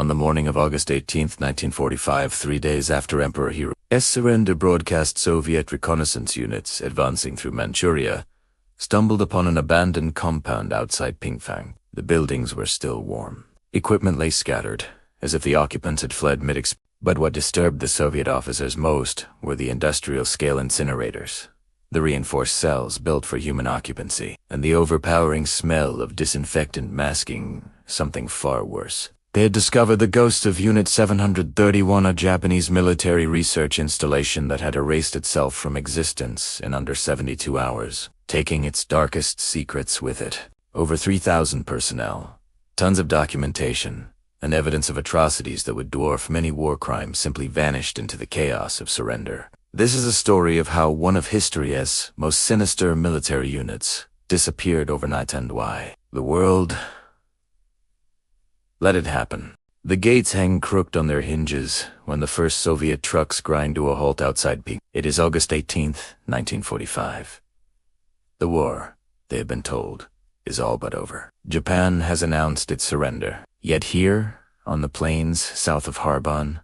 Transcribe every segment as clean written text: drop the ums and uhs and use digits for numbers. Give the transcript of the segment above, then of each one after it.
On the morning of August 18, 1945, 3 days after Emperor Hiro's surrender, broadcast Soviet reconnaissance units advancing through Manchuria stumbled upon an abandoned compound outside Pingfang. The buildings were still warm. Equipment lay scattered, as if the occupants had fled mid-explosion. But what disturbed the Soviet officers most were the industrial-scale incinerators, the reinforced cells built for human occupancy, and the overpowering smell of disinfectant masking something far worse. They had discovered the Ghost of Unit 731, a Japanese military research installation that had erased itself from existence in under 72 hours, taking its darkest secrets with it. Over 3,000 personnel, tons of documentation, and evidence of atrocities that would dwarf many war crimes simply vanished into the chaos of surrender. This is a story of how one of history's most sinister military units disappeared overnight and why the world let it happen. The gates hang crooked on their hinges when the first Soviet trucks grind to a halt outside Pingfang. It is August 18th, 1945. The war, they have been told, is all but over. Japan has announced its surrender. Yet here, on the plains south of Harbin,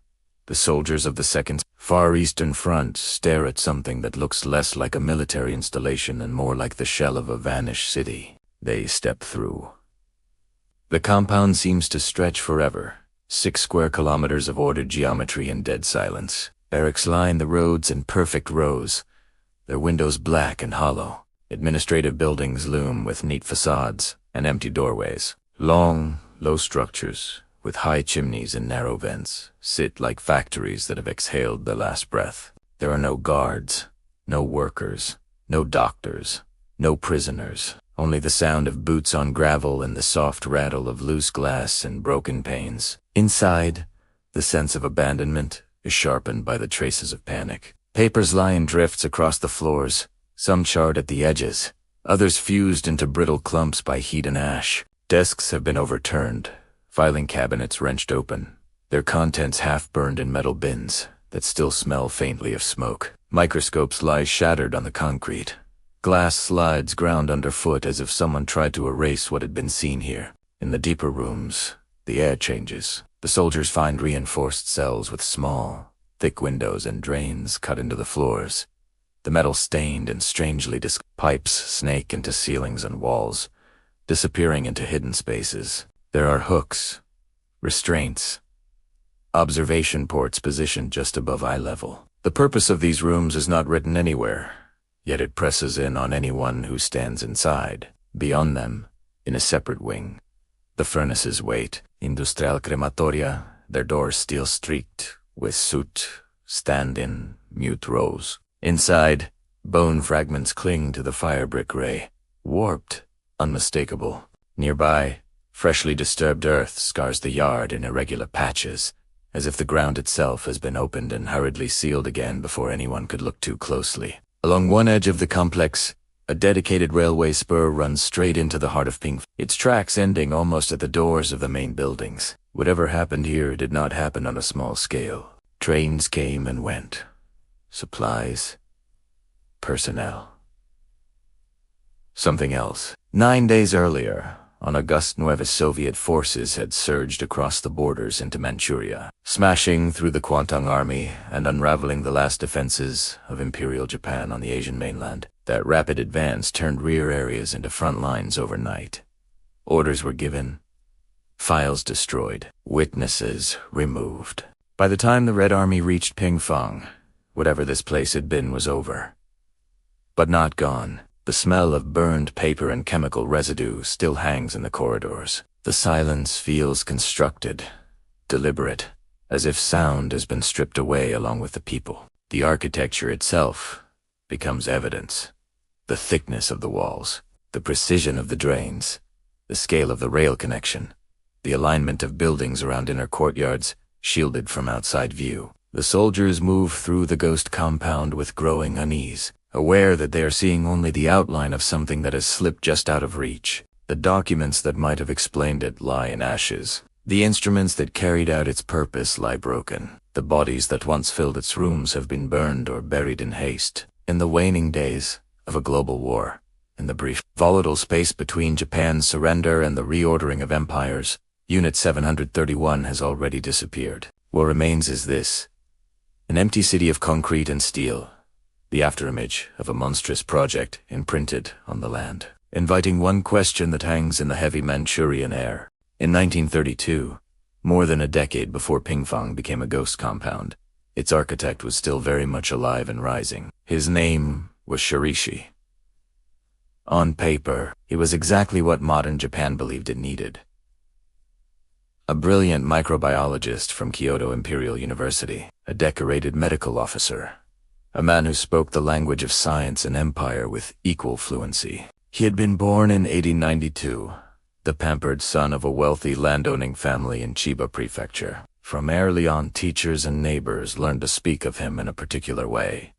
the soldiers of the Second Far Eastern Front stare at something that looks less like a military installation and more like the shell of a vanished city. They step through. The compound seems to stretch forever. 6 square kilometers of ordered geometry and dead silence. Barracks line the roads in perfect rows, their windows black and hollow. Administrative buildings loom with neat facades and empty doorways. Long, low structures, with high chimneys and narrow vents, sit like factories that have exhaled their last breath. There are no guards, no workers, no doctors, no prisoners, only the sound of boots on gravel and the soft rattle of loose glass and broken panes. Inside, the sense of abandonment is sharpened by the traces of panic. Papers lie in drifts across the floors, some charred at the edges, others fused into brittle clumps by heat and ash. Desks have been overturned, filing cabinets wrenched open, their contents half-burned in metal bins that still smell faintly of smoke. Microscopes lie shattered on the concrete. Glass slides ground underfoot as if someone tried to erase what had been seen here. In the deeper rooms, the air changes. The soldiers find reinforced cells with small, thick windows and drains cut into the floors. The metal stained and strangely pipes snake into ceilings and walls, disappearing into hidden spaces. There are hooks, restraints, observation ports positioned just above eye level. The purpose of these rooms is not written anywhere, yet it presses in on anyone who stands inside. Beyond them, in a separate wing, the furnaces wait. Industrial crematoria, their doors steel-streaked, with soot, stand in mute rows. Inside, bone fragments cling to the fire-brick ray, warped, unmistakable. Nearby, freshly disturbed earth scars the yard in irregular patches, as if the ground itself has been opened and hurriedly sealed again before anyone could look too closely. Along one edge of the complex, a dedicated railway spur runs straight into the heart of Pingfang, its tracks ending almost at the doors of the main buildings. Whatever happened here did not happen on a small scale. Trains came and went. Supplies, personnel. Something else. 9 days earlier, on August 9, Soviet forces had surged across the borders into Manchuria, smashing through the Kuomintang army and unraveling the last defenses of Imperial Japan on the Asian mainland. That rapid advance turned rear areas into front lines overnight. Orders were given, files destroyed, witnesses removed. By the time the Red Army reached Pingfang, whatever this place had been was over. But not gone. The smell of burned paper and chemical residue still hangs in the corridors. The silence feels constructed, deliberate, as if sound has been stripped away along with the people. The architecture itself becomes evidence. The thickness of the walls, the precision of the drains, the scale of the rail connection, the alignment of buildings around inner courtyards, shielded from outside view. The soldiers move through the ghost compound with growing unease, aware that they are seeing only the outline of something that has slipped just out of reach. The documents that might have explained it lie in ashes. The instruments that carried out its purpose lie broken. The bodies that once filled its rooms have been burned or buried in haste. In the waning days of a global war, in the brief, volatile space between Japan's surrender and the reordering of empires, Unit 731 has already disappeared. What remains is this: an empty city of concrete and steel, the afterimage of a monstrous project imprinted on the land, inviting one question that hangs in the heavy Manchurian air. In 1932, more than a decade before Pingfang became a ghost compound, its architect was still very much alive and rising. His name was Shirō Ishii. On paper, he was exactly what modern Japan believed it needed. A brilliant microbiologist from Kyoto Imperial University, a decorated medical officer, a man who spoke the language of science and empire with equal fluency. He had been born in 1892, the pampered son of a wealthy landowning family in Chiba Prefecture. From early on, teachers and neighbors learned to speak of him in a particular way.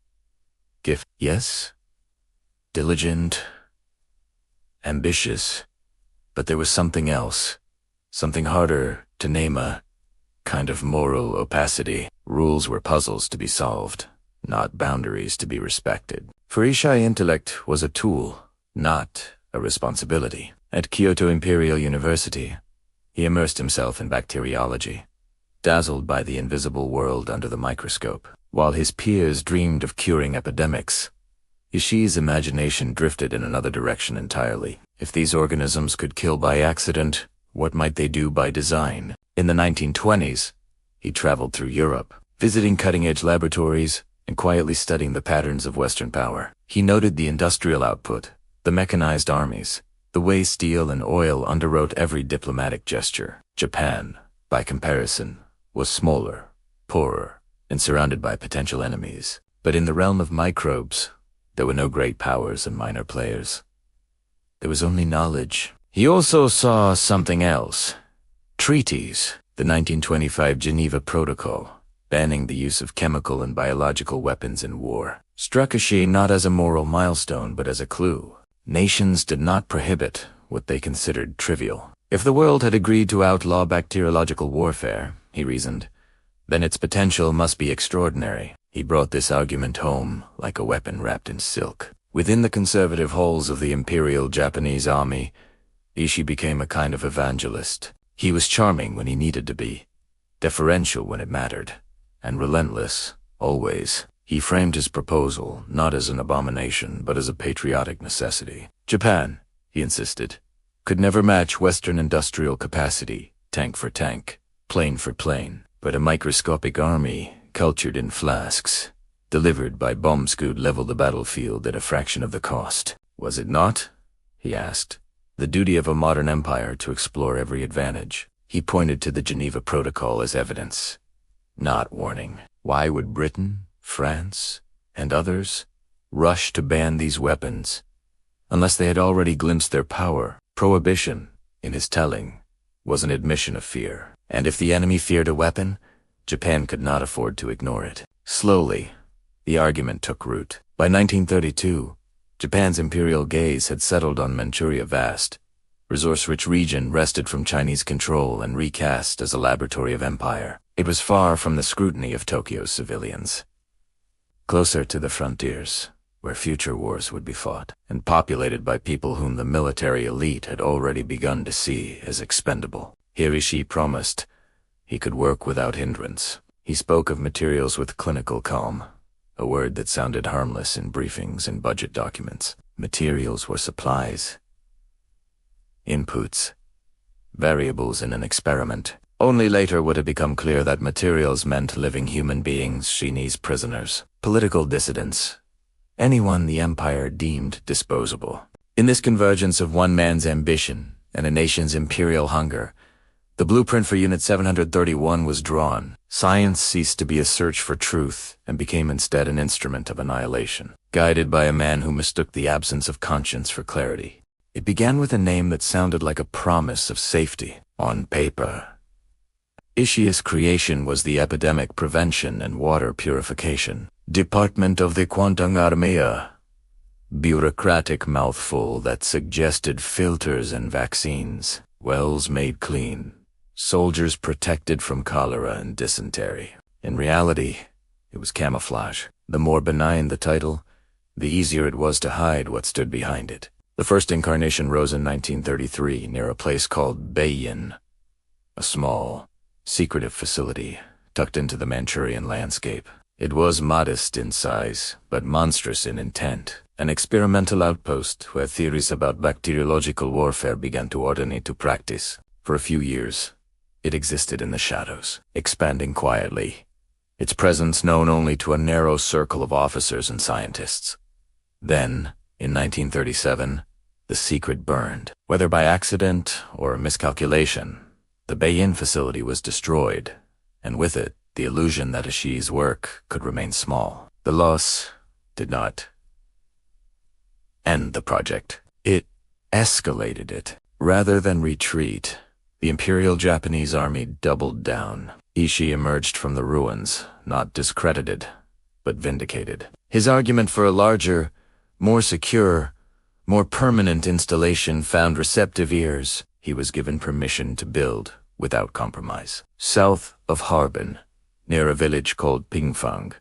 Yes? Diligent, ambitious, but there was something else, something harder to name, a kind of moral opacity. Rules were puzzles to be solved, not boundaries to be respected. For Ishii, intellect was a tool, not a responsibility. At Kyoto Imperial University, he immersed himself in bacteriology, dazzled by the invisible world under the microscope. While his peers dreamed of curing epidemics, Ishii's imagination drifted in another direction entirely. If these organisms could kill by accident, what might they do by design? In the 1920s, he traveled through Europe, visiting cutting-edge laboratories and quietly studying the patterns of Western power. He noted the industrial output, the mechanized armies, the way steel and oil underwrote every diplomatic gesture. Japan, by comparison, was smaller, poorer, and surrounded by potential enemies. But in the realm of microbes, there were no great powers and minor players. There was only knowledge. He also saw something else. Treaties, the 1925 Geneva Protocol, banning the use of chemical and biological weapons in war, struck Ishii not as a moral milestone but as a clue. Nations did not prohibit what they considered trivial. If the world had agreed to outlaw bacteriological warfare, he reasoned, then its potential must be extraordinary. He brought this argument home like a weapon wrapped in silk. Within the conservative halls of the Imperial Japanese Army, Ishii became a kind of evangelist. He was charming when he needed to be, deferential when it mattered, and relentless, always. He framed his proposal not as an abomination, but as a patriotic necessity. Japan, he insisted, could never match Western industrial capacity, tank for tank, plane for plane, but a microscopic army, cultured in flasks, delivered by bomb scud, leveled the battlefield at a fraction of the cost. Was it not, he asked, the duty of a modern empire to explore every advantage? He pointed to the Geneva Protocol as evidence, not warning. Why would Britain, France, and others rush to ban these weapons unless they had already glimpsed their power? Prohibition, in his telling, was an admission of fear. And if the enemy feared a weapon, Japan could not afford to ignore it. Slowly, the argument took root. By 1932, Japan's imperial gaze had settled on Manchuria, vast, resource-rich region wrested from Chinese control and recast as a laboratory of empire. It was far from the scrutiny of Tokyo's civilians, closer to the frontiers, where future wars would be fought, and populated by people whom the military elite had already begun to see as expendable. Here Ishii promised he could work without hindrance. He spoke of materials with clinical calm, a word that sounded harmless in briefings and budget documents. Materials were supplies, inputs, variables in an experiment. Only later would it become clear that materials meant living human beings, Chinese prisoners, political dissidents, anyone the empire deemed disposable. In this convergence of one man's ambition and a nation's imperial hunger, the blueprint for Unit 731 was drawn. Science ceased to be a search for truth and became instead an instrument of annihilation, guided by a man who mistook the absence of conscience for clarity. It began with a name that sounded like a promise of safety. On paper, Ishii's creation was the Epidemic Prevention and Water Purification Department of the Kwantung Armea. Bureaucratic mouthful that suggested filters and vaccines, wells made clean, soldiers protected from cholera and dysentery. In reality, it was camouflage. The more benign the title, the easier it was to hide what stood behind it. The first incarnation rose in 1933 near a place called Beiyin, a small, secretive facility tucked into the Manchurian landscape. It was modest in size, but monstrous in intent. An experimental outpost where theories about bacteriological warfare began to ordinate to practice. For a few years, it existed in the shadows, expanding quietly, its presence known only to a narrow circle of officers and scientists. Then, in 1937, the secret burned. Whether by accident or miscalculation, the Beijing facility was destroyed, and with it, the illusion that Ishii's work could remain small. The loss did not end the project. It escalated it. Rather than retreat, the Imperial Japanese Army doubled down. Ishii emerged from the ruins, not discredited, but vindicated. His argument for a larger, more secure, more permanent installation found receptive ears. He was given permission to build without compromise. South of Harbin, near a village called Pingfang,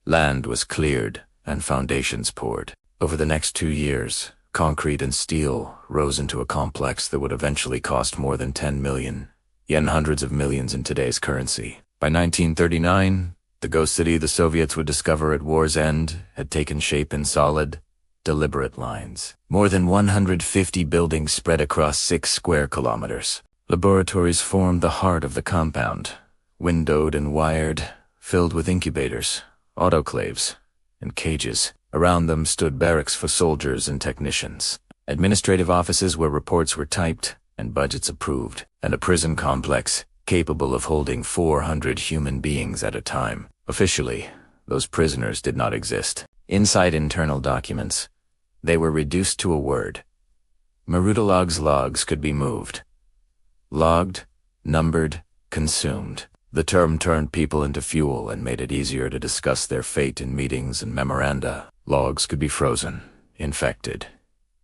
land was cleared and foundations poured. Over the next 2 years, concrete and steel rose into a complex that would eventually cost more than 10 million yen, hundreds of millions in today's currency. By 1939, the ghost city the Soviets would discover at war's end had taken shape in solid, deliberate lines. More than 150 buildings spread across 6 square kilometers. Laboratories formed the heart of the compound, windowed and wired, filled with incubators, autoclaves, and cages. Around them stood barracks for soldiers and technicians, administrative offices where reports were typed and budgets approved, and a prison complex capable of holding 400 human beings at a time. Officially, those prisoners did not exist. Inside internal documents, they were reduced to a word. Marudalog's logs could be moved. Logged, numbered, consumed. The term turned people into fuel and made it easier to discuss their fate in meetings and memoranda. Logs could be frozen, infected,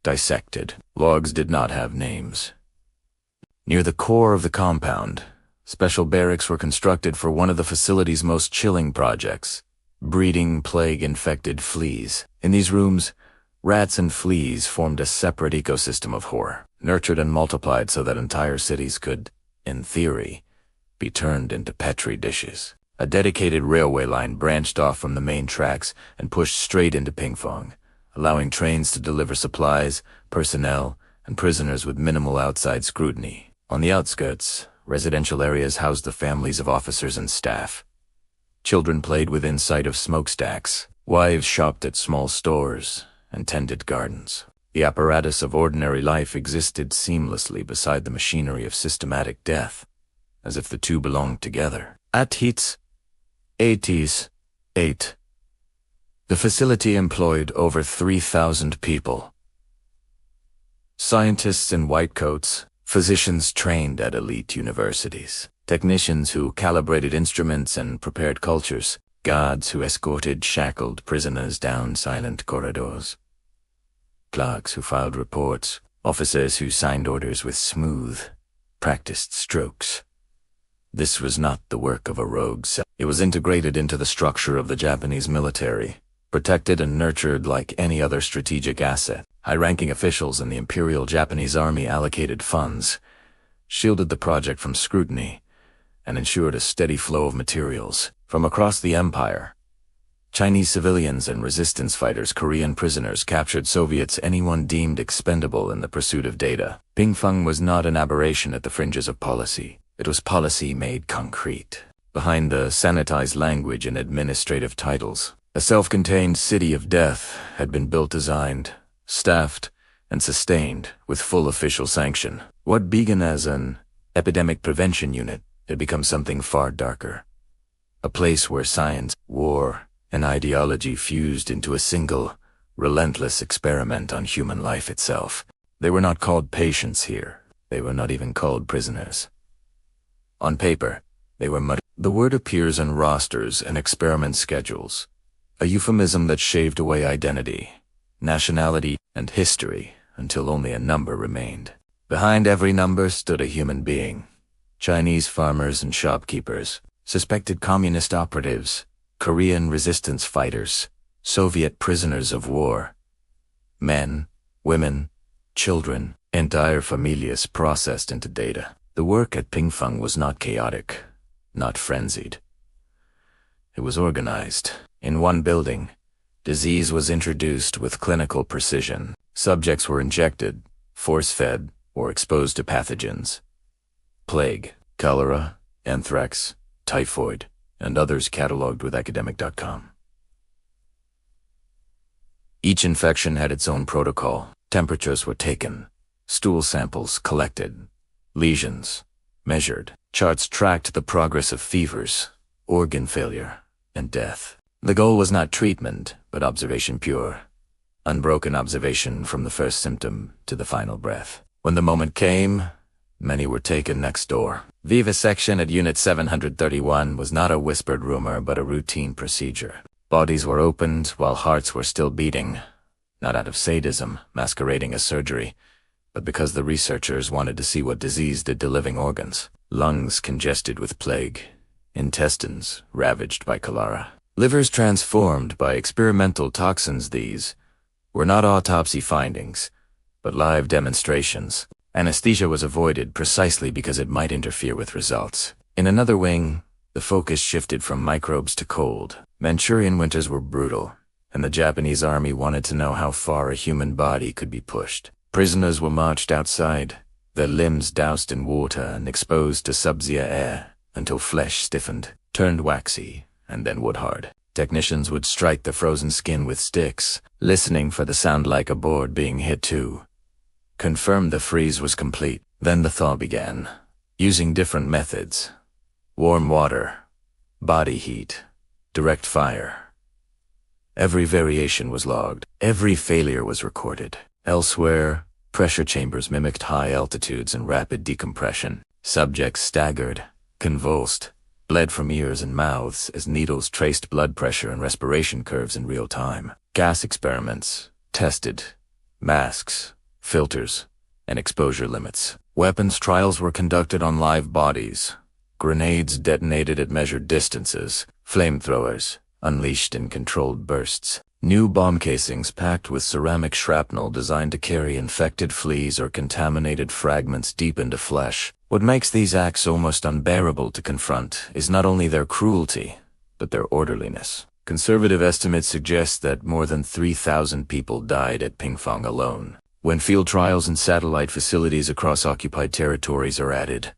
dissected. Logs did not have names. Near the core of the compound, special barracks were constructed for one of the facility's most chilling projects, breeding plague-infected fleas. In these rooms, rats and fleas formed a separate ecosystem of horror, nurtured and multiplied so that entire cities could, in theory, be turned into petri dishes. A dedicated railway line branched off from the main tracks and pushed straight into Pingfang, allowing trains to deliver supplies, personnel, and prisoners with minimal outside scrutiny. On the outskirts, residential areas housed the families of officers and staff. Children played within sight of smokestacks. Wives shopped at small stores and tended gardens. The apparatus of ordinary life existed seamlessly beside the machinery of systematic death, as if the two belonged together. At Heats, 80s, 8. The facility employed over 3,000 people. Scientists in white coats, physicians trained at elite universities, technicians who calibrated instruments and prepared cultures, guards who escorted shackled prisoners down silent corridors, clerks who filed reports, officers who signed orders with smooth, practiced strokes. This was not the work of a rogue cell. It was integrated into the structure of the Japanese military, protected and nurtured like any other strategic asset. High-ranking officials in the Imperial Japanese Army allocated funds, shielded the project from scrutiny, and ensured a steady flow of materials. From across the empire, Chinese civilians and resistance fighters, Korean prisoners captured Soviets, anyone deemed expendable in the pursuit of data. Pingfang was not an aberration at the fringes of policy. It was policy made concrete. Behind the sanitized language and administrative titles, a self-contained city of death had been built, designed, staffed, and sustained with full official sanction. What began as an epidemic prevention unit had become something far darker. A place where science, war, and ideology fused into a single, relentless experiment on human life itself. They were not called patients here. They were not even called prisoners. On paper, they were mud. The word appears in rosters and experiment schedules, a euphemism that shaved away identity, nationality, and history until only a number remained. Behind every number stood a human being. Chinese farmers and shopkeepers, suspected communist operatives, Korean resistance fighters, Soviet prisoners of war. Men, women, children, entire familias processed into data. The work at Pingfang was not chaotic, not frenzied. It was organized. In one building, disease was introduced with clinical precision. Subjects were injected, force-fed, or exposed to pathogens. Plague, cholera, anthrax, typhoid, and others cataloged with academic.com. Each infection had its own protocol. Temperatures were taken, stool samples collected, lesions measured. Charts tracked the progress of fevers, organ failure, and death. The goal was not treatment, but observation pure. Unbroken observation from the first symptom to the final breath. When the moment came, many were taken next door. Vivisection at Unit 731 was not a whispered rumor, but a routine procedure. Bodies were opened while hearts were still beating, not out of sadism, masquerading as surgery, but because the researchers wanted to see what disease did to living organs. Lungs congested with plague, intestines ravaged by cholera, livers transformed by experimental toxins. These were not autopsy findings, but live demonstrations. Anesthesia was avoided precisely because it might interfere with results. In another wing, the focus shifted from microbes to cold. Manchurian winters were brutal, and the Japanese army wanted to know how far a human body could be pushed. Prisoners were marched outside, their limbs doused in water and exposed to sub-zero air until flesh stiffened, turned waxy, and then wood hard. Technicians would strike the frozen skin with sticks, listening for the sound like a board being hit to confirm the freeze was complete. Then the thaw began, using different methods: warm water, body heat, direct fire. Every variation was logged. Every failure was recorded. Elsewhere, pressure chambers mimicked high altitudes and rapid decompression. Subjects staggered, convulsed, bled from ears and mouths as needles traced blood pressure and respiration curves in real time. Gas experiments tested masks, filters, and exposure limits. Weapons trials were conducted on live bodies. Grenades detonated at measured distances. Flamethrowers unleashed in controlled bursts. New bomb casings packed with ceramic shrapnel designed to carry infected fleas or contaminated fragments deep into flesh. What makes these acts almost unbearable to confront is not only their cruelty, but their orderliness. Conservative estimates suggest that more than 3,000 people died at Pingfang alone. When field trials and satellite facilities across occupied territories are added,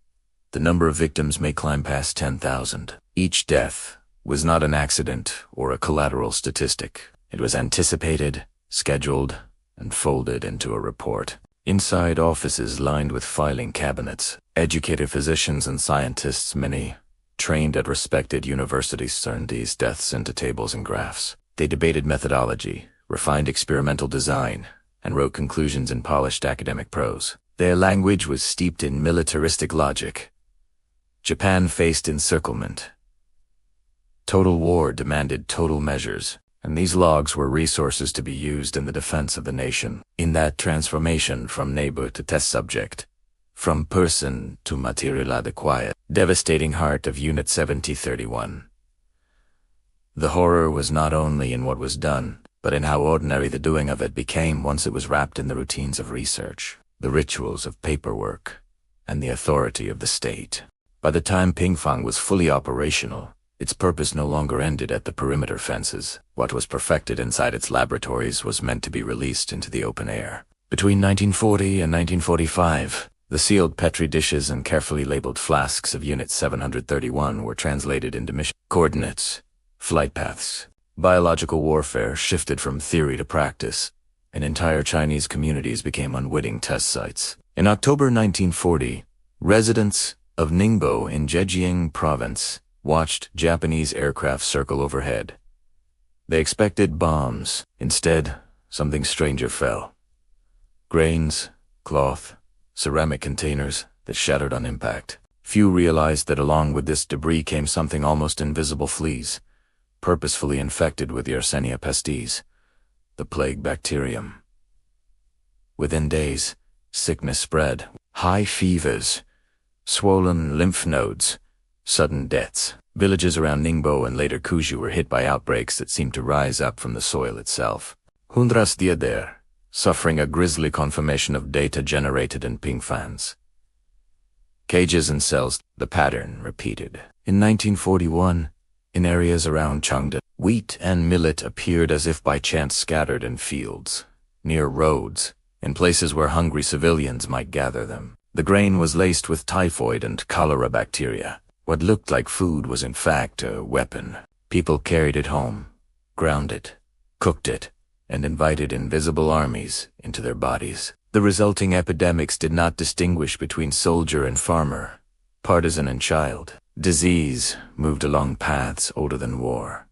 the number of victims may climb past 10,000. Each death was not an accident or a collateral statistic. It was anticipated, scheduled, and folded into a report. Inside offices lined with filing cabinets, educated physicians and scientists, many trained at respected universities, turned these deaths into tables and graphs. They debated methodology, refined experimental design, and wrote conclusions in polished academic prose. Their language was steeped in militaristic logic. Japan faced encirclement. Total war demanded total measures, and these logs were resources to be used in the defense of the nation. In that transformation from neighbor to test subject, from person to material, the quiet, devastating heart of Unit 7031. The horror was not only in what was done, but in how ordinary the doing of it became once it was wrapped in the routines of research, the rituals of paperwork, and the authority of the state. By the time Pingfang was fully operational, its purpose no longer ended at the perimeter fences. What was perfected inside its laboratories was meant to be released into the open air. Between 1940 and 1945, the sealed Petri dishes and carefully labeled flasks of Unit 731 were translated into mission coordinates, flight paths. Biological warfare shifted from theory to practice, and entire Chinese communities became unwitting test sites. In October 1940, residents of Ningbo in Zhejiang province watched Japanese aircraft circle overhead. They expected bombs. Instead, something stranger fell. Grains, cloth, ceramic containers that shattered on impact. Few realized that along with this debris came something almost invisible: fleas, purposefully infected with Yersinia pestis, the plague bacterium. Within days, sickness spread. High fevers, swollen lymph nodes, sudden deaths. Villages around Ningbo and later Kuju were hit by outbreaks that seemed to rise up from the soil itself. Hundras died there, suffering a grisly confirmation of data generated in Pingfang's Cages and cells, the pattern repeated. In 1941, in areas around Chengde, wheat and millet appeared as if by chance scattered in fields, near roads, in places where hungry civilians might gather them. The grain was laced with typhoid and cholera bacteria. What looked like food was in fact a weapon. People carried it home, ground it, cooked it, and invited invisible armies into their bodies. The resulting epidemics did not distinguish between soldier and farmer, partisan and child. Disease moved along paths older than war.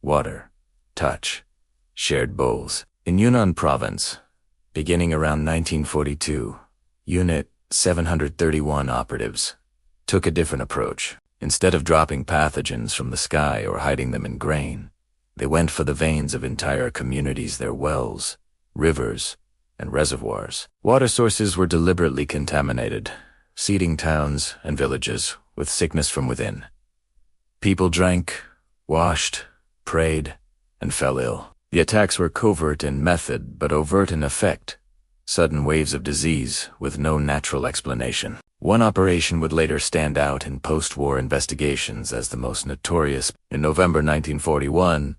Water, touch, shared bowls. In Yunnan province, beginning around 1942, Unit 731 operatives took a different approach. Instead of dropping pathogens from the sky or hiding them in grain, they went for the veins of entire communities, their wells, rivers, and reservoirs. Water sources were deliberately contaminated, seeding towns and villages with sickness from within. People drank, washed, prayed, and fell ill. The attacks were covert in method but overt in effect. Sudden waves of disease with no natural explanation. One operation would later stand out in post-war investigations as the most notorious. In November 1941,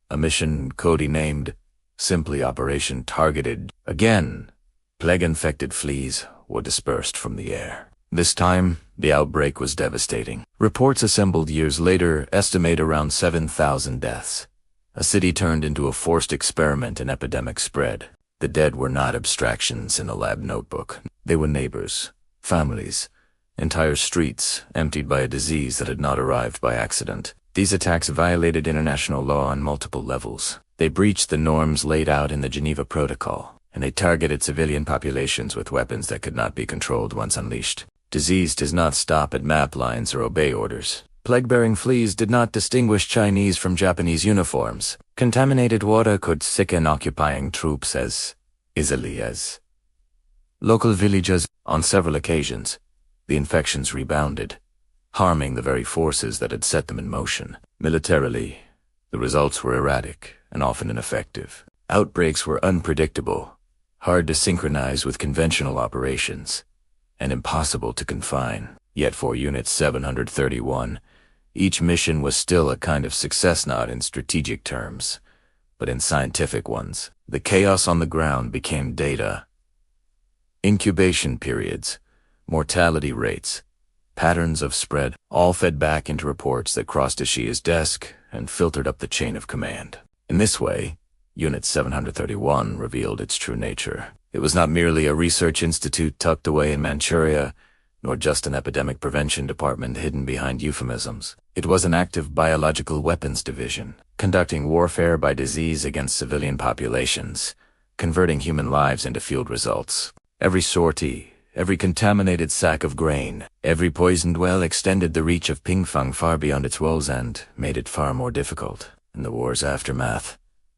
a mission codenamed simply Operation Targeted. Again, plague-infected fleas were dispersed from the air. This time, the outbreak was devastating. Reports assembled years later estimate around 7,000 deaths. A city turned into a forced experiment in epidemic spread. The dead were not abstractions in a lab notebook. They were neighbors, families, entire streets emptied by a disease that had not arrived by accident. These attacks violated international law on multiple levels. They breached the norms laid out in the Geneva Protocol, and they targeted civilian populations with weapons that could not be controlled once unleashed. Disease does not stop at map lines or obey orders. Plague-bearing fleas did not distinguish Chinese from Japanese uniforms. Contaminated water could sicken occupying troops as easily as local villages. On several occasions, the infections rebounded, harming the very forces that had set them in motion. Militarily, the results were erratic and often ineffective. Outbreaks were unpredictable, hard to synchronize with conventional operations, and impossible to confine. Yet for Unit 731, each mission was still a kind of success, not in strategic terms, but in scientific ones. The chaos on the ground became data. Incubation periods, mortality rates, patterns of spread, all fed back into reports that crossed Ishii's desk and filtered up the chain of command. In this way, Unit 731 revealed its true nature. It was not merely a research institute tucked away in Manchuria, nor just an epidemic prevention department hidden behind euphemisms. It was an active biological weapons division, conducting warfare by disease against civilian populations, converting human lives into field results. Every sortie, every contaminated sack of grain, every poisoned well extended the reach of Pingfang far beyond its walls and made it far more difficult, in the war's aftermath,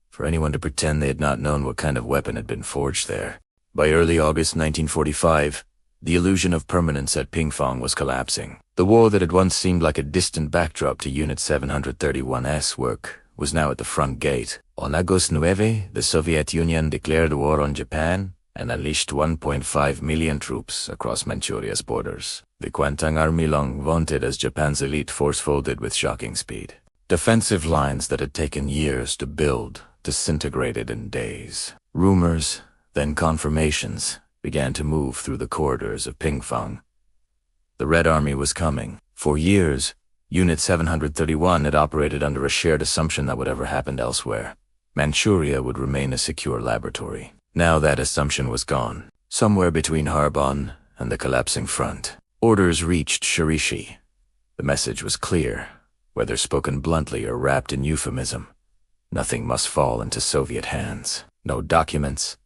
for anyone to pretend they had not known what kind of weapon had been forged there. By early August 1945, the illusion of permanence at Pingfang was collapsing. The war that had once seemed like a distant backdrop to Unit 731's work was now at the front gate. On August 9, the Soviet Union declared war on Japan and unleashed 1.5 million troops across Manchuria's borders. The Kuomintang Army, long vaunted as Japan's elite force, folded with shocking speed. Defensive lines that had taken years to build disintegrated in days. Rumors, then confirmations, began to move through the corridors of Pingfang. The Red Army was coming. For years, Unit 731 had operated under a shared assumption that whatever happened elsewhere, Manchuria would remain a secure laboratory. Now that assumption was gone. Somewhere between Harbin and the collapsing front, orders reached Shirō Ishii. The message was clear, whether spoken bluntly or wrapped in euphemism. Nothing must fall into Soviet hands. No documents,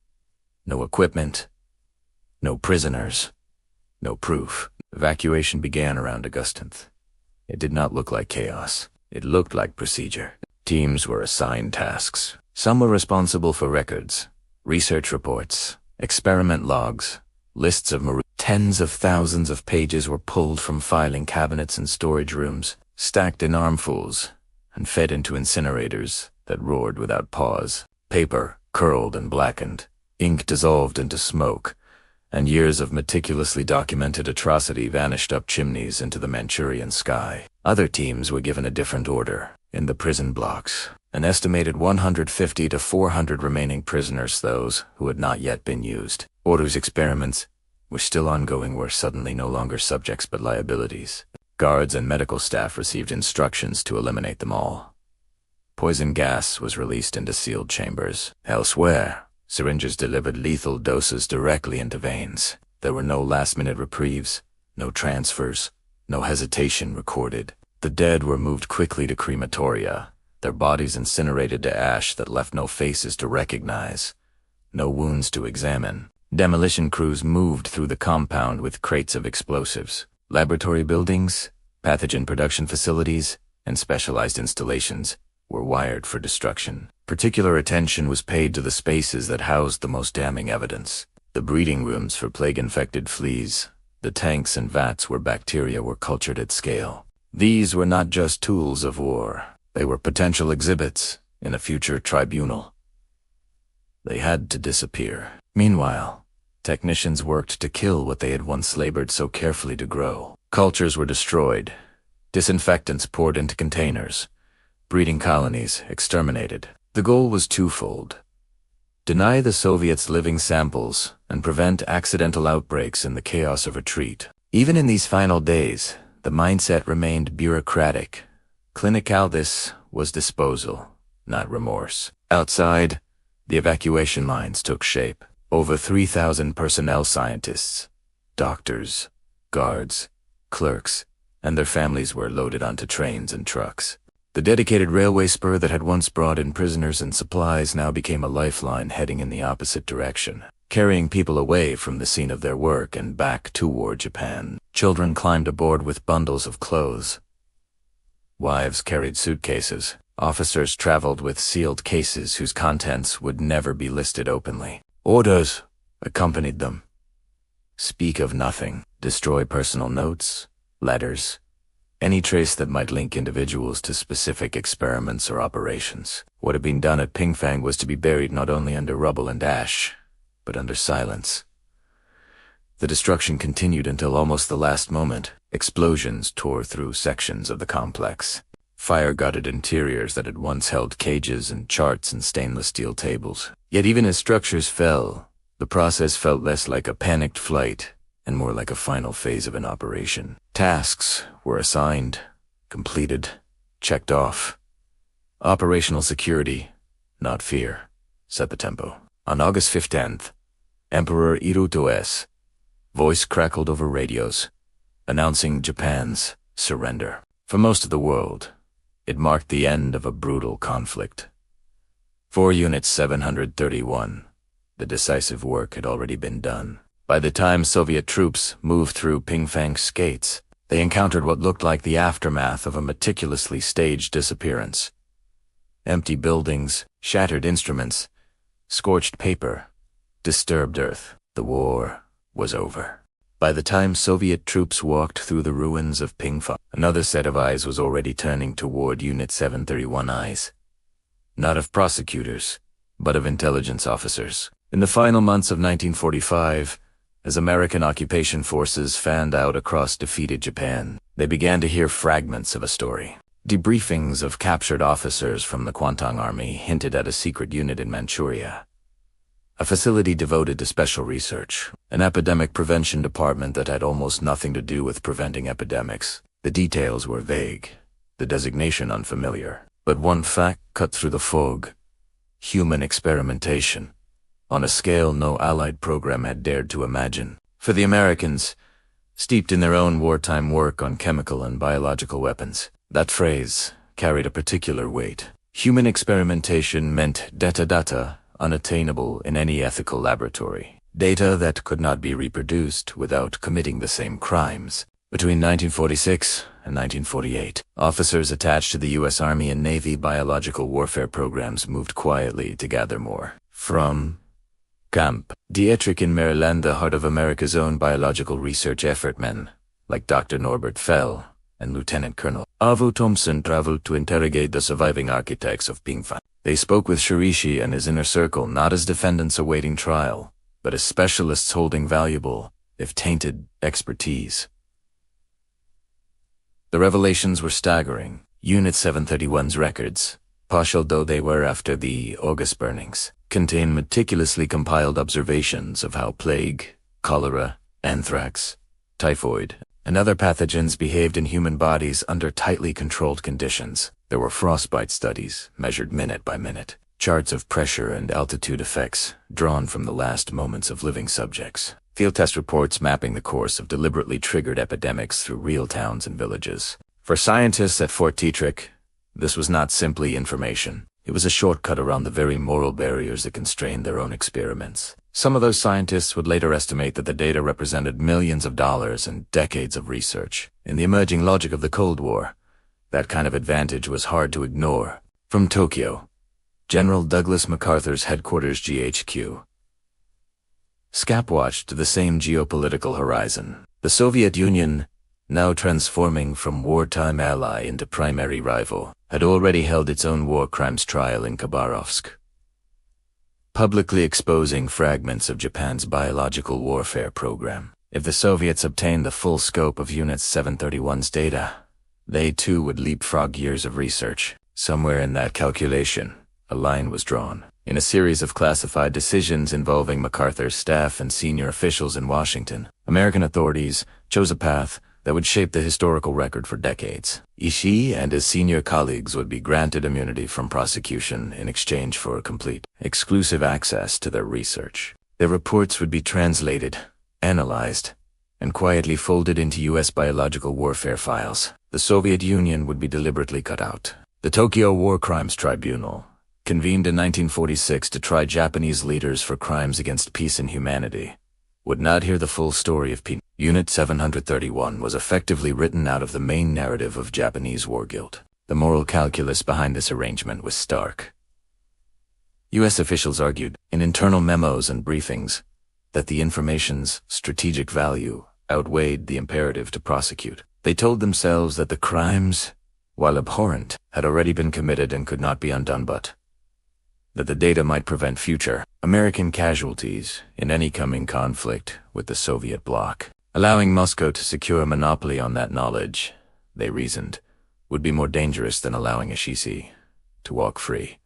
no equipment, no prisoners, no proof. Evacuation began around August 10th. It did not look like chaos. It looked like procedure. Teams were assigned tasks. Some were responsible for records, research reports, experiment logs, lists of tens of thousands of pages were pulled from filing cabinets and storage rooms, stacked in armfuls, and fed into incinerators that roared without pause. Paper curled and blackened, ink dissolved into smoke, and years of meticulously documented atrocity vanished up chimneys into the Manchurian sky. Other teams were given a different order. In the prison blocks, an estimated 150 to 400 remaining prisoners, those who had not yet been used, or whose experiments were still ongoing, were suddenly no longer subjects but liabilities. Guards and medical staff received instructions to eliminate them all. Poison gas was released into sealed chambers. Elsewhere, syringes delivered lethal doses directly into veins. There were no last-minute reprieves, no transfers, no hesitation recorded. The dead were moved quickly to crematoria, their bodies incinerated to ash that left no faces to recognize, no wounds to examine. Demolition crews moved through the compound with crates of explosives. Laboratory buildings, pathogen production facilities, and specialized installations were wired for destruction. Particular attention was paid to the spaces that housed the most damning evidence. The breeding rooms for plague-infected fleas, the tanks and vats where bacteria were cultured at scale. These were not just tools of war. They were potential exhibits in a future tribunal. They had to disappear. Meanwhile, technicians worked to kill what they had once labored so carefully to grow. Cultures were destroyed, disinfectants poured into containers, breeding colonies exterminated. The goal was twofold: deny the Soviets living samples and prevent accidental outbreaks in the chaos of retreat. Even in these final days, the mindset remained bureaucratic. Clinical. This was disposal, not remorse. Outside, the evacuation lines took shape. Over 3,000 personnel, scientists, doctors, guards, clerks, and their families were loaded onto trains and trucks. The dedicated railway spur that had once brought in prisoners and supplies now became a lifeline heading in the opposite direction, carrying people away from the scene of their work and back toward Japan. Children climbed aboard with bundles of clothes. Wives carried suitcases. Officers traveled with sealed cases whose contents would never be listed openly. Orders accompanied them. Speak of nothing. Destroy personal notes, letters, any trace that might link individuals to specific experiments or operations. What had been done at Pingfang was to be buried not only under rubble and ash, but under silence. The destruction continued until almost the last moment. Explosions tore through sections of the complex. Fire-gutted interiors that had once held cages and charts and stainless steel tables. Yet even as structures fell, the process felt less like a panicked flight and more like a final phase of an operation. Tasks were assigned, completed, checked off. Operational security, not fear, set the tempo. On August 15th, Emperor Hiroto's voice crackled over radios, announcing Japan's surrender. For most of the world, it marked the end of a brutal conflict. For Unit 731, the decisive work had already been done. By the time Soviet troops moved through Pingfang's gates, they encountered what looked like the aftermath of a meticulously staged disappearance. Empty buildings, shattered instruments, scorched paper, disturbed earth. The war was over. By the time Soviet troops walked through the ruins of Pingfang, another set of eyes was already turning toward Unit 731. Eyes. Not of prosecutors, but of intelligence officers. In the final months of 1945, as American occupation forces fanned out across defeated Japan, they began to hear fragments of a story. Debriefings of captured officers from the Kuomintang Army hinted at a secret unit in Manchuria, a facility devoted to special research, an epidemic prevention department that had almost nothing to do with preventing epidemics. The details were vague, the designation unfamiliar, but one fact cut through the fog: human experimentation, on a scale no Allied program had dared to imagine. For the Americans, steeped in their own wartime work on chemical and biological weapons, that phrase carried a particular weight. Human experimentation meant data unattainable in any ethical laboratory. Data that could not be reproduced without committing the same crimes. Between 1946 and 1948, officers attached to the U.S. Army and Navy biological warfare programs moved quietly to gather more. From Camp Dietrich in Maryland, the heart of America's own biological research effort, men like Dr. Norbert Fell and Lieutenant Colonel Avo Thompson traveled to interrogate the surviving architects of Pingfang. They spoke with Shirō Ishii and his inner circle not as defendants awaiting trial, but as specialists holding valuable, if tainted, expertise. The revelations were staggering. Unit 731's records, partial though they were after the August burnings, contain meticulously compiled observations of how plague, cholera, anthrax, typhoid, and other pathogens behaved in human bodies under tightly controlled conditions. There were frostbite studies, measured minute by minute, charts of pressure and altitude effects, drawn from the last moments of living subjects, field test reports mapping the course of deliberately triggered epidemics through real towns and villages. For scientists at Fort Detrick, this was not simply information. It was a shortcut around the very moral barriers that constrained their own experiments. Some of those scientists would later estimate that the data represented millions of dollars and decades of research. In the emerging logic of the Cold War, that kind of advantage was hard to ignore. From Tokyo, General Douglas MacArthur's headquarters GHQ, SCAP watched the same geopolitical horizon. The Soviet Union, now transforming from wartime ally into primary rival, had already held its own war crimes trial in Khabarovsk, publicly exposing fragments of Japan's biological warfare program. If the Soviets obtained the full scope of Unit 731's data, they too would leapfrog years of research. Somewhere in that calculation, a line was drawn. In a series of classified decisions involving MacArthur's staff and senior officials in Washington, American authorities chose a path that would shape the historical record for decades. Ishii and his senior colleagues would be granted immunity from prosecution in exchange for complete, exclusive access to their research. Their reports would be translated, analyzed, and quietly folded into U.S. biological warfare files. The Soviet Union would be deliberately cut out. The Tokyo War Crimes Tribunal, convened in 1946 to try Japanese leaders for crimes against peace and humanity, would not hear the full story of Unit 731 was effectively written out of the main narrative of Japanese war guilt. The moral calculus behind this arrangement was stark. U.S. officials argued, in internal memos and briefings, that the information's strategic value outweighed the imperative to prosecute. They told themselves that the crimes, while abhorrent, had already been committed and could not be undone, but that the data might prevent future American casualties in any coming conflict with the Soviet bloc. Allowing Moscow to secure a monopoly on that knowledge, they reasoned, would be more dangerous than allowing Ishii to walk free.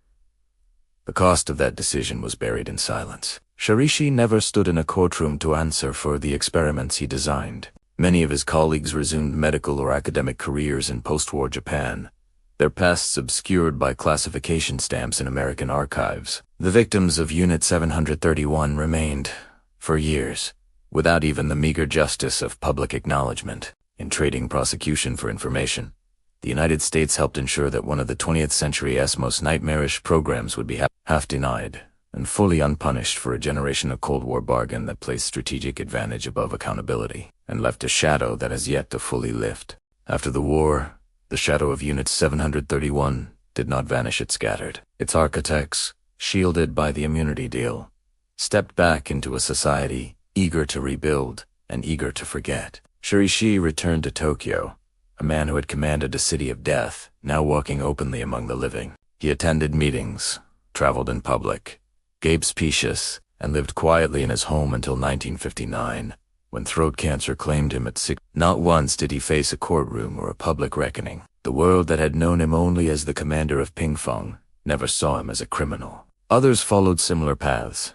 The cost of that decision was buried in silence. Shirō Ishii never stood in a courtroom to answer for the experiments he designed. Many of his colleagues resumed medical or academic careers in post-war Japan, their pasts obscured by classification stamps in American archives. The victims of Unit 731 remained, for years, without even the meager justice of public acknowledgement. In trading prosecution for information, the United States helped ensure that one of the 20th century's most nightmarish programs would be half denied and fully unpunished for a generation of Cold War bargain that placed strategic advantage above accountability and left a shadow that has yet to fully lift. After the war, the shadow of Unit 731 did not vanish, it scattered. Its architects, shielded by the immunity deal, stepped back into a society eager to rebuild and eager to forget. Shirō Ishii returned to Tokyo, a man who had commanded a city of death, now walking openly among the living. He attended meetings, traveled in public, gave speeches, and lived quietly in his home until 1959, when throat cancer claimed him at 6. Not once did he face a courtroom or a public reckoning. The world that had known him only as the commander of Pingfang never saw him as a criminal. Others followed similar paths.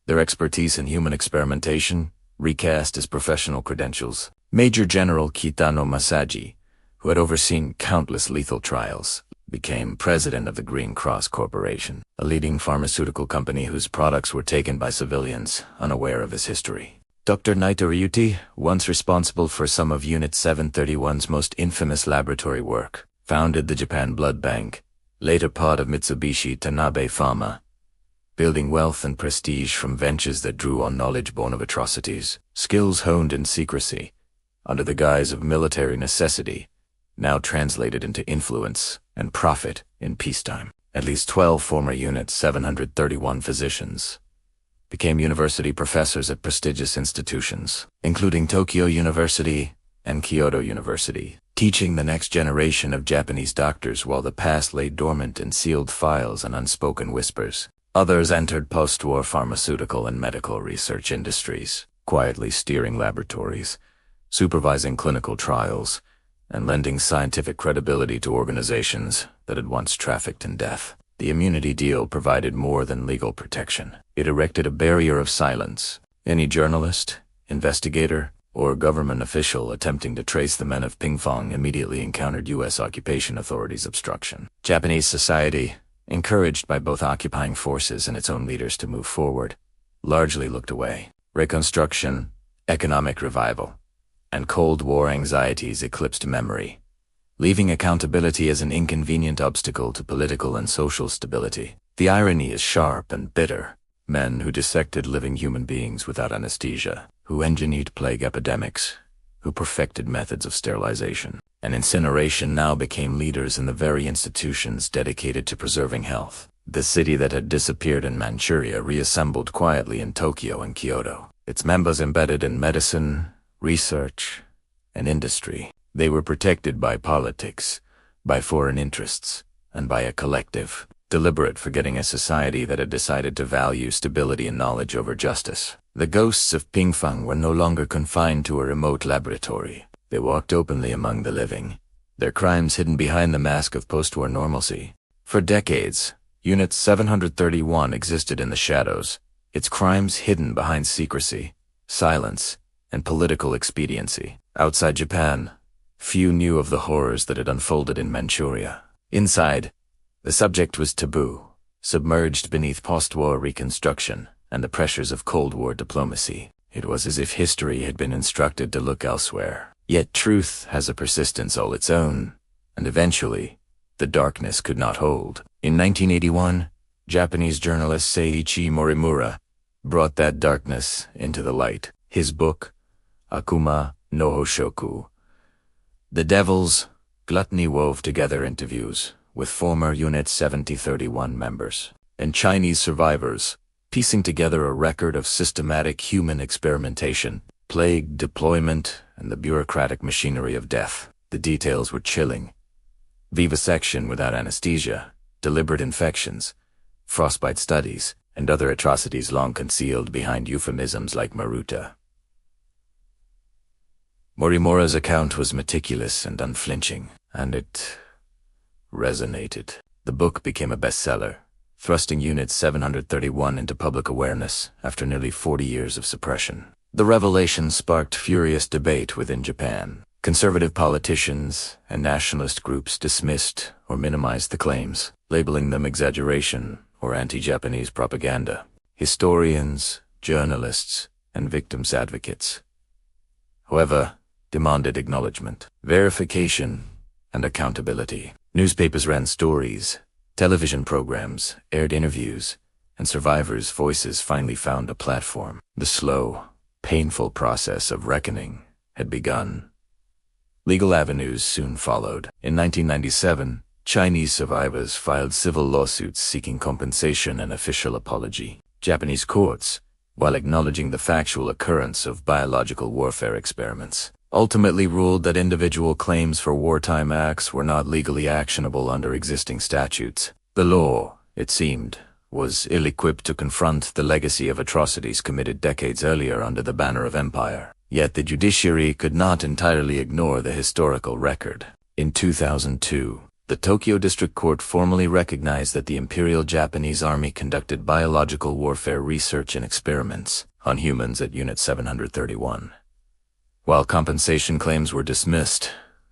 Their expertise in human experimentation recast his professional credentials. Major General Kitano Masaji, who had overseen countless lethal trials, became president of the Green Cross Corporation, a leading pharmaceutical company whose products were taken by civilians unaware of his history. Dr. Naito Ryuti, once responsible for some of Unit 731's most infamous laboratory work, founded the Japan Blood Bank, later part of Mitsubishi Tanabe Pharma, building wealth and prestige from ventures that drew on knowledge born of atrocities, skills honed in secrecy, under the guise of military necessity, now translated into influence and profit in peacetime. At least 12 former Unit 731 physicians became university professors at prestigious institutions, including Tokyo University and Kyoto University, teaching the next generation of Japanese doctors while the past lay dormant in sealed files and unspoken whispers. Others entered post-war pharmaceutical and medical research industries, quietly steering laboratories, supervising clinical trials, and lending scientific credibility to organizations that had once trafficked in death. The immunity deal provided more than legal protection. It erected a barrier of silence. Any journalist, investigator, or government official attempting to trace the men of Pingfang immediately encountered U.S. occupation authorities' obstruction. Japanese society, encouraged by both occupying forces and its own leaders to move forward, largely looked away. Reconstruction, economic revival, and Cold War anxieties eclipsed memory, leaving accountability as an inconvenient obstacle to political and social stability. The irony is sharp and bitter. Men who dissected living human beings without anesthesia, who engineered plague epidemics, who perfected methods of sterilization and incineration now became leaders in the very institutions dedicated to preserving health. The city that had disappeared in Manchuria reassembled quietly in Tokyo and Kyoto, its members embedded in medicine, research, and industry. They were protected by politics, by foreign interests, and by a collective, deliberate forgetting a society that had decided to value stability and knowledge over justice. The ghosts of Pingfang were no longer confined to a remote laboratory. They walked openly among the living, their crimes hidden behind the mask of post-war normalcy. For decades, Unit 731 existed in the shadows, its crimes hidden behind secrecy, silence, and political expediency. Outside Japan, few knew of the horrors that had unfolded in Manchuria. Inside, the subject was taboo, submerged beneath post-war reconstruction and the pressures of Cold War diplomacy. It was as if history had been instructed to look elsewhere. Yet truth has a persistence all its own, and eventually, the darkness could not hold. In 1981, Japanese journalist Seiichi Morimura brought that darkness into the light. His book, Akuma no Hoshoku, The Devil's Gluttony, wove together interviews with former Unit 7031 members and Chinese survivors, piecing together a record of systematic human experimentation, plague deployment, and the bureaucratic machinery of death. The details were chilling. Vivisection without anesthesia, deliberate infections, frostbite studies, and other atrocities long concealed behind euphemisms like Maruta. Morimura's account was meticulous and unflinching, and it resonated. The book became a bestseller, thrusting Unit 731 into public awareness after nearly 40 years of suppression. The revelation sparked furious debate within Japan. Conservative politicians and nationalist groups dismissed or minimized the claims, labeling them exaggeration or anti-Japanese propaganda. Historians, journalists, and victims' advocates, however, demanded acknowledgement, verification, and accountability. Newspapers ran stories, television programs aired interviews, and survivors' voices finally found a platform. The slow, painful process of reckoning had begun. Legal avenues soon followed. In 1997, Chinese survivors filed civil lawsuits seeking compensation and official apology. Japanese courts, while acknowledging the factual occurrence of biological warfare experiments, ultimately ruled that individual claims for wartime acts were not legally actionable under existing statutes. The law, it seemed, was ill-equipped to confront the legacy of atrocities committed decades earlier under the banner of empire. Yet the judiciary could not entirely ignore the historical record. In 2002, the Tokyo District Court formally recognized that the Imperial Japanese Army conducted biological warfare research and experiments on humans at Unit 731. While compensation claims were dismissed,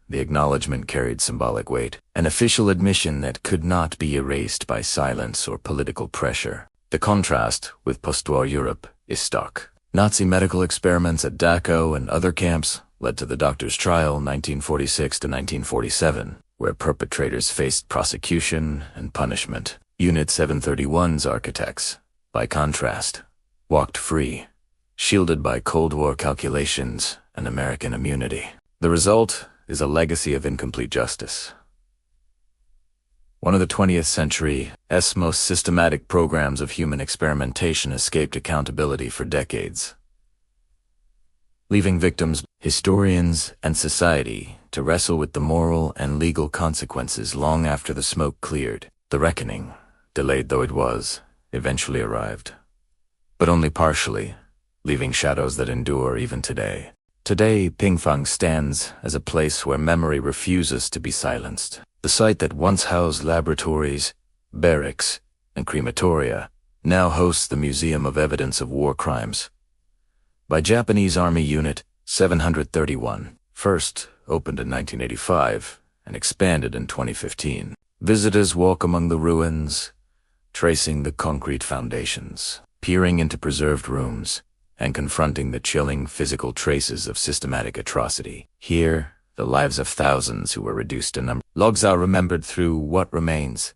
the acknowledgement carried symbolic weight, an official admission that could not be erased by silence or political pressure. The contrast with post-war Europe is stark. Nazi medical experiments at Dachau and other camps led to the Doctor's Trial 1946 to 1947, where perpetrators faced prosecution and punishment. Unit 731's architects, by contrast, walked free, shielded by Cold War calculations and American immunity. The result is a legacy of incomplete justice. One of the 20th century's most systematic programs of human experimentation escaped accountability for decades, leaving victims, historians, and society to wrestle with the moral and legal consequences long after the smoke cleared. The reckoning, delayed though it was, eventually arrived, but only partially, leaving shadows that endure even today. Today, Pingfang stands as a place where memory refuses to be silenced. The site that once housed laboratories, barracks, and crematoria now hosts the Museum of Evidence of War Crimes by Japanese Army Unit 731, first opened in 1985 and expanded in 2015. Visitors walk among the ruins, tracing the concrete foundations, peering into preserved rooms, and confronting the chilling physical traces of systematic atrocity. Here, the lives of thousands who were reduced to number. Logs are remembered through what remains,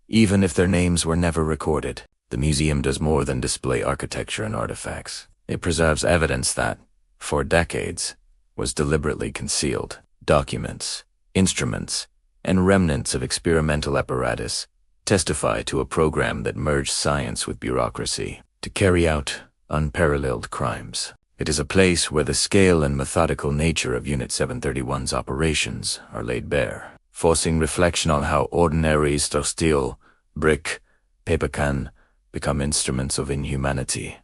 even if their names were never recorded. The museum does more than display architecture and artifacts. It preserves evidence that, for decades, was deliberately concealed. Documents, instruments, and remnants of experimental apparatus testify to a program that merged science with bureaucracy to carry out unparalleled crimes. It is a place where the scale and methodical nature of Unit 731's operations are laid bare, forcing reflection on how ordinary steel, brick, paper can become instruments of inhumanity.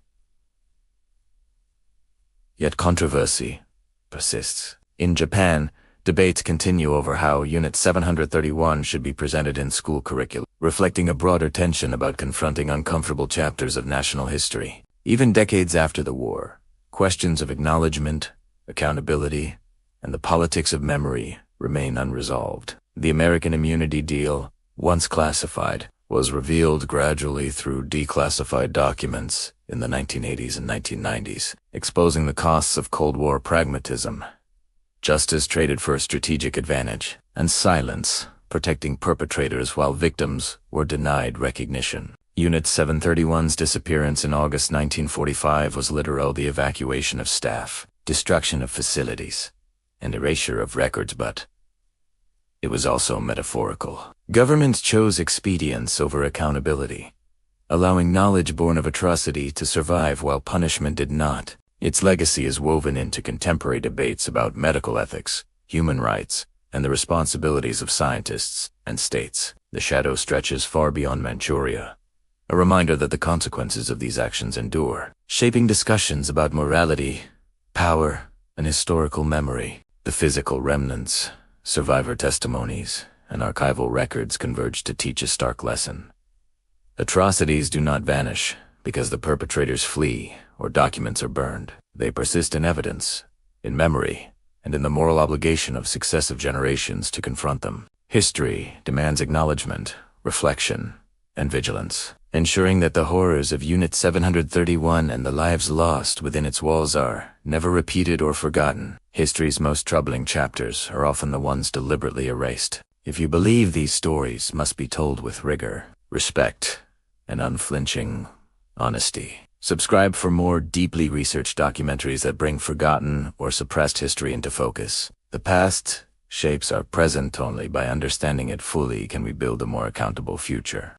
Yet controversy persists. In Japan, debates continue over how Unit 731 should be presented in school curricula, reflecting a broader tension about confronting uncomfortable chapters of national history. Even decades after the war, questions of acknowledgement, accountability, and the politics of memory remain unresolved. The American Immunity Deal, once classified, was revealed gradually through declassified documents in the 1980s and 1990s, exposing the costs of Cold War pragmatism, justice traded for a strategic advantage, and silence protecting perpetrators while victims were denied recognition. Unit 731's disappearance in August 1945 was literal: the evacuation of staff, destruction of facilities, and erasure of records, but it was also metaphorical. Governments chose expedience over accountability, allowing knowledge born of atrocity to survive while punishment did not. Its legacy is woven into contemporary debates about medical ethics, human rights, and the responsibilities of scientists and states. The shadow stretches far beyond Manchuria, a reminder that the consequences of these actions endure, shaping discussions about morality, power, and historical memory. The physical remnants, survivor testimonies, and archival records converge to teach a stark lesson. Atrocities do not vanish because the perpetrators flee or documents are burned. They persist in evidence, in memory, and in the moral obligation of successive generations to confront them. History demands acknowledgement, reflection, and vigilance, ensuring that the horrors of Unit 731 and the lives lost within its walls are never repeated or forgotten. History's most troubling chapters are often the ones deliberately erased. If you believe these stories must be told with rigor, respect, and unflinching honesty, subscribe for more deeply researched documentaries that bring forgotten or suppressed history into focus. The past shapes our present. Only by understanding it fully can we build a more accountable future.